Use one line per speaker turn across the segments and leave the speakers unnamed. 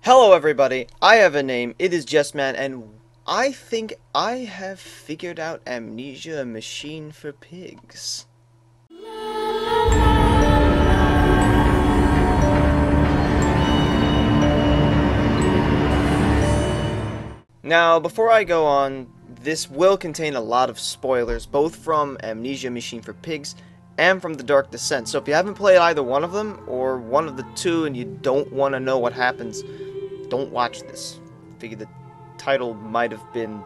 Hello everybody, I have a name, it is JessMan, and I think I have figured out Amnesia, a machine for pigs. Now, before I go on, this will contain a lot of spoilers, both from Amnesia, Machine for Pigs, and from The Dark Descent. So if you haven't played either one of them, or one of the two, and you don't want to know what happens, don't watch this. I figure the title might have been,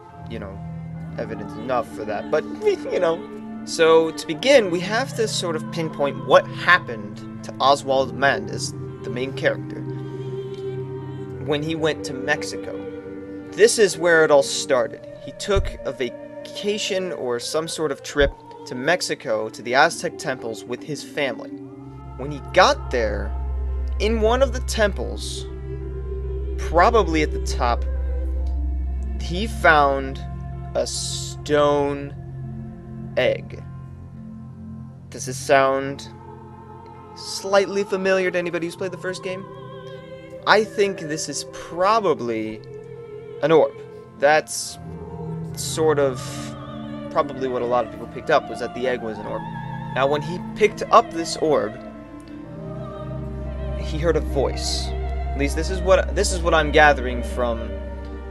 evidence enough for that, but, So, to begin, we have to sort of pinpoint what happened to Oswald Mendes, the main character, when he went to Mexico. This is where it all started. He took a vacation or some sort of trip to Mexico to the Aztec temples with his family. When he got there, in one of the temples, probably at the top, he found a stone egg. Does this sound slightly familiar to anybody who's played the first game? I think this is probably an orb. That's sort of probably what a lot of people picked up, was that the egg was an orb. Now, when he picked up this orb, he heard a voice. At least this is what I'm gathering from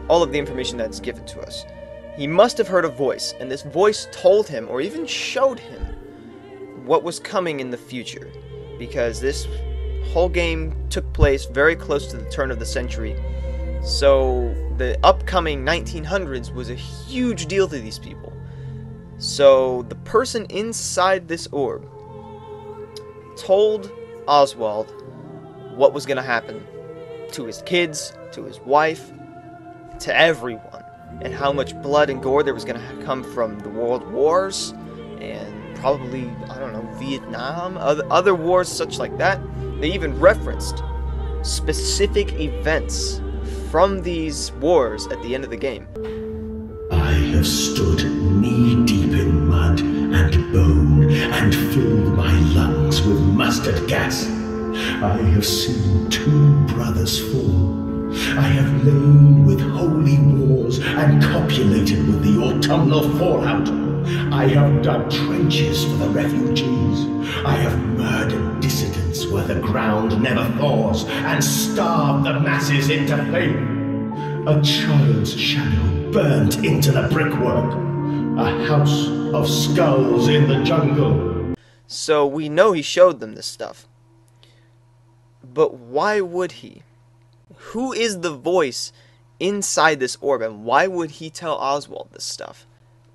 all of the information that's given to us. He must have heard a voice, and this voice told him, or even showed him, what was coming in the future. Because this whole game took place very close to the turn of the century. So the upcoming 1900s was a huge deal to these people. So the person inside this orb told Oswald what was going to happen to his kids, to his wife, to everyone, and how much blood and gore there was going to come from the world wars, and probably, I don't know, Vietnam, other wars such like that. They even referenced specific events from these wars at the end of the game.
I have stood knee-deep in mud and bone and filled my lungs with mustard gas. I have seen 2 brothers fall. I have lain with holy wars and copulated with the autumnal fallout. I have dug trenches for the refugees. I have murdered dissidents where the ground never thaws and starved the masses into flame. A child's shadow burnt into the brickwork. A house of skulls in the jungle.
So we know he showed them this stuff. But why would he? Who is the voice inside this orb, and why would he tell Oswald this stuff?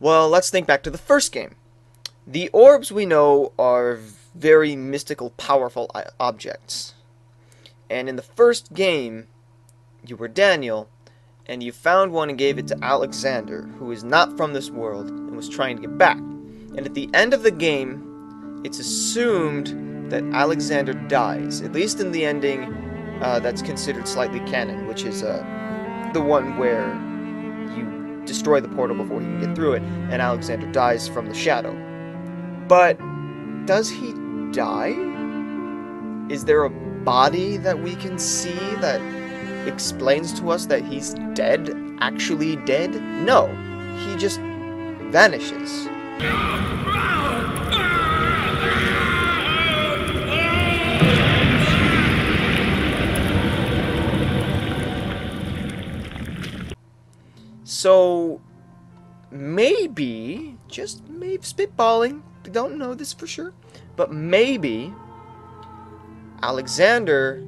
Well, let's think back to the first game. The orbs, we know, are very mystical, powerful objects. And in the first game, you were Daniel, and you found one and gave it to Alexander, who is not from this world and was trying to get back. And at the end of the game, it's assumed that Alexander dies, at least in the ending that's considered slightly canon, which is the one where you destroy the portal before he can get through it, and Alexander dies from the shadow. But does he die? Is there a body that we can see that explains to us that he's dead, actually dead? No, he just vanishes. So, maybe, just maybe, spitballing, we don't know this for sure, but maybe Alexander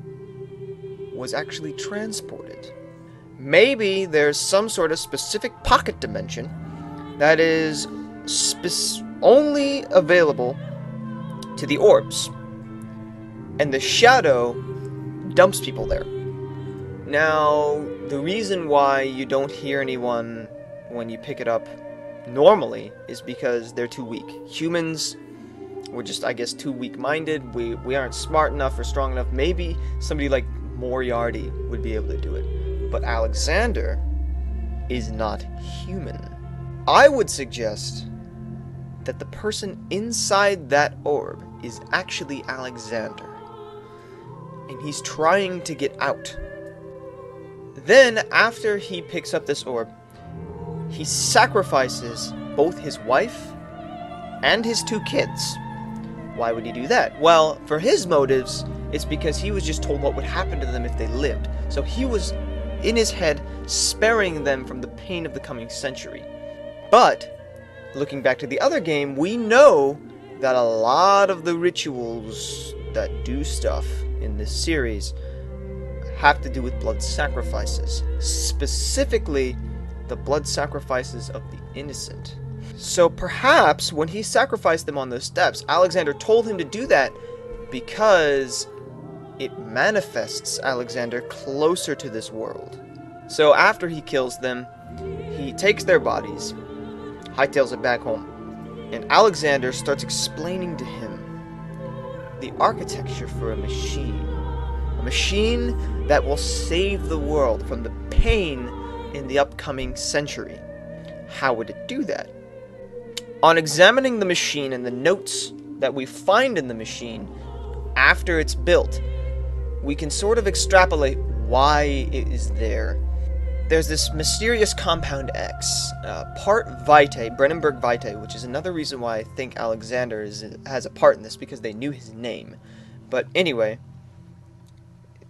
was actually transported. Maybe there's some sort of specific pocket dimension that is only available to the orbs, and the shadow dumps people there. Now, the reason why you don't hear anyone when you pick it up normally is because they're too weak. Humans, we're just, I guess, too weak-minded. We aren't smart enough or strong enough. Maybe somebody like Moriarty would be able to do it. But Alexander is not human. I would suggest that the person inside that orb is actually Alexander. And he's trying to get out. Then, after he picks up this orb, he sacrifices both his wife and his 2 kids. Why would he do that? Well, for his motives, it's because he was just told what would happen to them if they lived. So he was, in his head, sparing them from the pain of the coming century. But, looking back to the other game, we know that a lot of the rituals that do stuff in this series have to do with blood sacrifices. Specifically, the blood sacrifices of the innocent. So perhaps when he sacrificed them on those steps, Alexander told him to do that because it manifests Alexander closer to this world. So after he kills them, he takes their bodies, hightails it back home, and Alexander starts explaining to him the architecture for a machine. A machine that will save the world from the pain in the upcoming century. How would it do that? On examining the machine and the notes that we find in the machine after it's built, we can sort of extrapolate why it is there. There's this mysterious compound X, part Vitae, Brennenberg Vitae, which is another reason why I think Alexander has a part in this, because they knew his name. But anyway,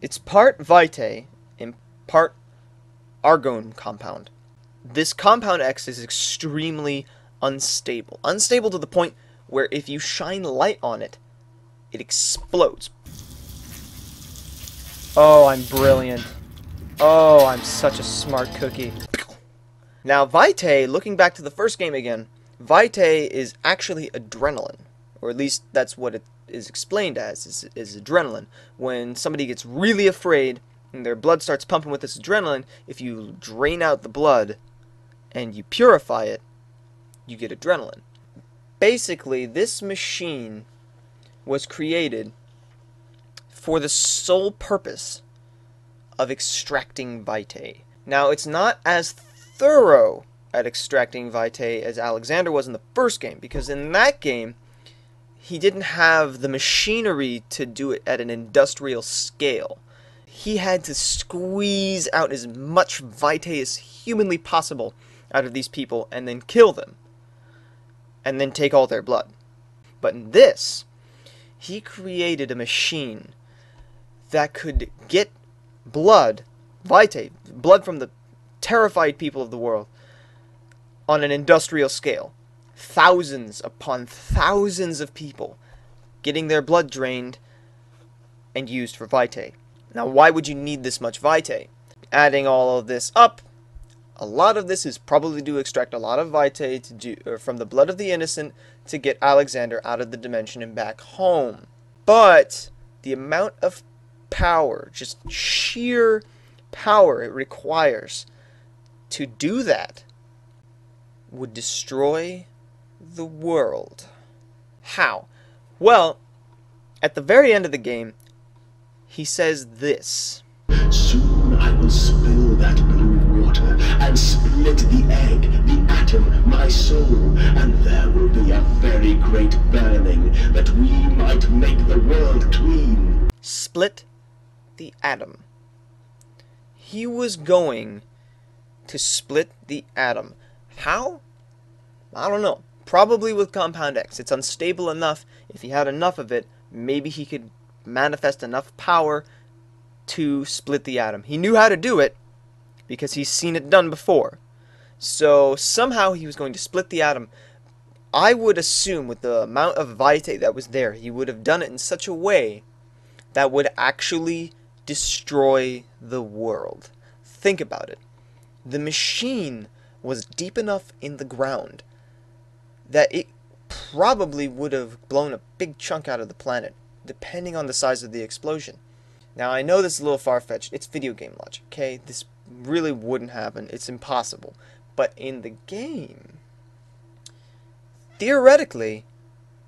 it's part Vitae and part argon compound. This compound X is extremely unstable. Unstable to the point where if you shine light on it, it explodes. Oh, I'm brilliant. Oh, I'm such a smart cookie. Now, Vitae, looking back to the first game again, Vitae is actually adrenaline. Or at least that's what it is explained as, is adrenaline. When somebody gets really afraid and their blood starts pumping with this adrenaline, if you drain out the blood and you purify it, you get adrenaline. Basically, this machine was created for the sole purpose of extracting Vitae. Now, it's not as thorough at extracting Vitae as Alexander was in the first game, because in that game, he didn't have the machinery to do it at an industrial scale. He had to squeeze out as much Vitae as humanly possible out of these people and then kill them. And then take all their blood. But in this, he created a machine that could get blood, Vitae, blood from the terrified people of the world, on an industrial scale. Thousands upon thousands of people getting their blood drained and used for Vitae. Now, why would you need this much Vitae? Adding all of this up, a lot of this is probably to extract a lot of Vitae from the blood of the innocent to get Alexander out of the dimension and back home. But the amount of power, just sheer power it requires to do that, would destroy the world. How? Well, at the very end of the game, he says this.
Soon I will spill that blue water and split the egg, the atom, my soul, and there will be a very great burning that we might make the world clean.
Split the atom. He was going to split the atom. How? I don't know. Probably with Compound X. It's unstable enough. If he had enough of it, maybe he could manifest enough power to split the atom. He knew how to do it because he's seen it done before. So somehow he was going to split the atom. I would assume with the amount of Vitae that was there, he would have done it in such a way that would actually destroy the world. Think about it. The machine was deep enough in the ground that it probably would have blown a big chunk out of the planet, depending on the size of the explosion. Now, I know this is a little far-fetched. It's video game logic, okay? This really wouldn't happen. It's impossible. But in the game, theoretically,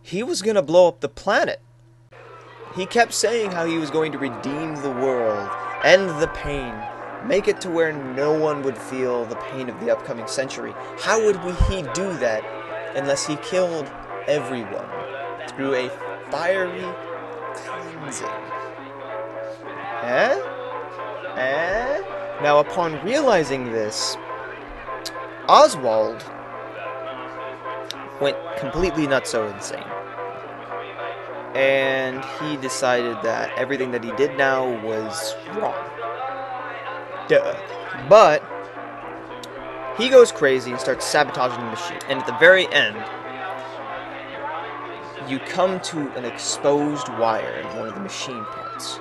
he was going to blow up the planet. He kept saying how he was going to redeem the world, end the pain, make it to where no one would feel the pain of the upcoming century. How would he do that unless he killed everyone through a fiery cleansing? Now, upon realizing this, Oswald went completely nutso insane. And he decided that everything that he did now was wrong. Duh. But he goes crazy and starts sabotaging the machine. And at the very end, you come to an exposed wire in one of the machine parts.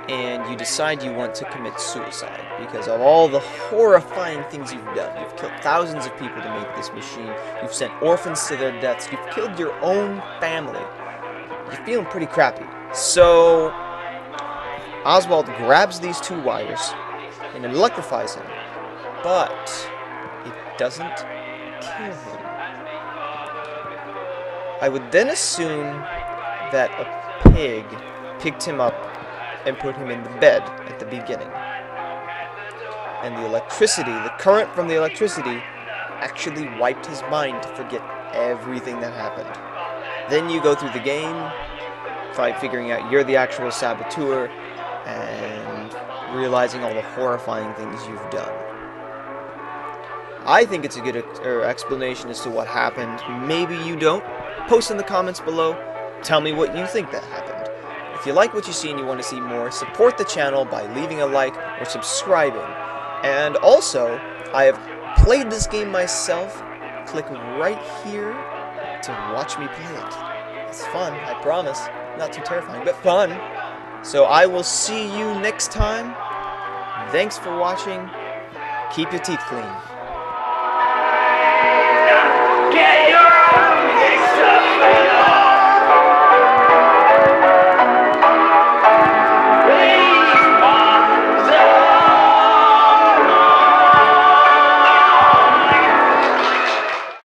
And you decide you want to commit suicide because of all the horrifying things you've done. You've killed thousands of people to make this machine. You've sent orphans to their deaths. You've killed your own family. You're feeling pretty crappy. So Oswald grabs these 2 wires and electrifies him. But it doesn't kill him. I would then assume that a pig picked him up and put him in the bed at the beginning. And the electricity, the current from the electricity, actually wiped his mind to forget everything that happened. Then you go through the game, try figuring out you're the actual saboteur, and realizing all the horrifying things you've done. I think it's a good explanation as to what happened. Maybe you don't. Post in the comments below. Tell me what you think that happened. If you like what you see and you want to see more, support the channel by leaving a like or subscribing. And also, I have played this game myself. Click right here to watch me play it. It's fun, I promise. Not too terrifying, but fun. So I will see you next time. Thanks for watching. Keep your teeth clean.
Get your own pizza.